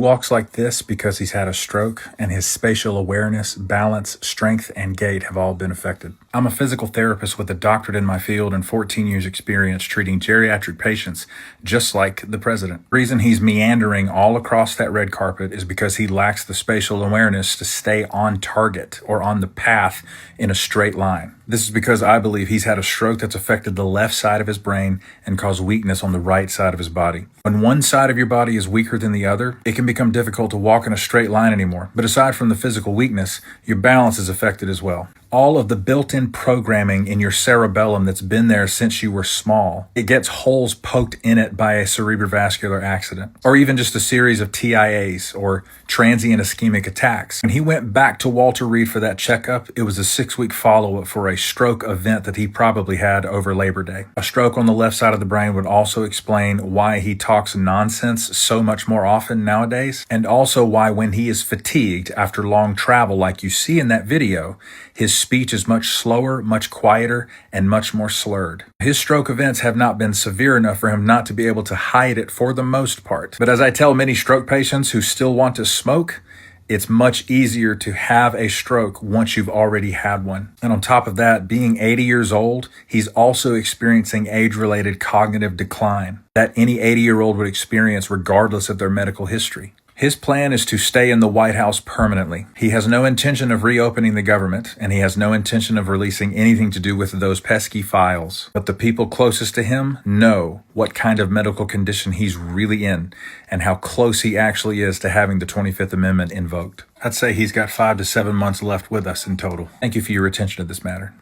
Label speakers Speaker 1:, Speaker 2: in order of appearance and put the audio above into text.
Speaker 1: Walks like this because he's had a stroke and his spatial awareness, balance, strength, and gait have all been affected. I'm a physical therapist with a doctorate in my field and 14 years experience treating geriatric patients just like the president. The reason he's meandering all across that red carpet is because he lacks the spatial awareness to stay on target or on the path in a straight line. This is because I believe he's had a stroke that's affected the left side of his brain and caused weakness on the right side of his body. When one side of your body is weaker than the other, it can become difficult to walk in a straight line anymore. But aside from the physical weakness, your balance is affected as well. All of the built-in programming in your cerebellum that's been there since you were small, it gets holes poked in it by a cerebrovascular accident, or even just a series of TIAs, or transient ischemic attacks. When he went back to Walter Reed for that checkup, it was a 6-week follow-up for a stroke event that he probably had over Labor Day. A stroke on the left side of the brain would also explain why he talks nonsense so much more often nowadays, and also why when he is fatigued after long travel like you see in that video, his speech is much slower, much quieter, and much more slurred. His stroke events have not been severe enough for him not to be able to hide it for the most part. But as I tell many stroke patients who still want to smoke, it's much easier to have a stroke once you've already had one. And on top of that, being 80 years old, he's also experiencing age-related cognitive decline that any 80-year-old would experience regardless of their medical history. His plan is to stay in the White House permanently. He has no intention of reopening the government, and he has no intention of releasing anything to do with those pesky files. But the people closest to him know what kind of medical condition he's really in and how close he actually is to having the 25th Amendment invoked. I'd say he's got 5 to 7 months left with us in total. Thank you for your attention to this matter.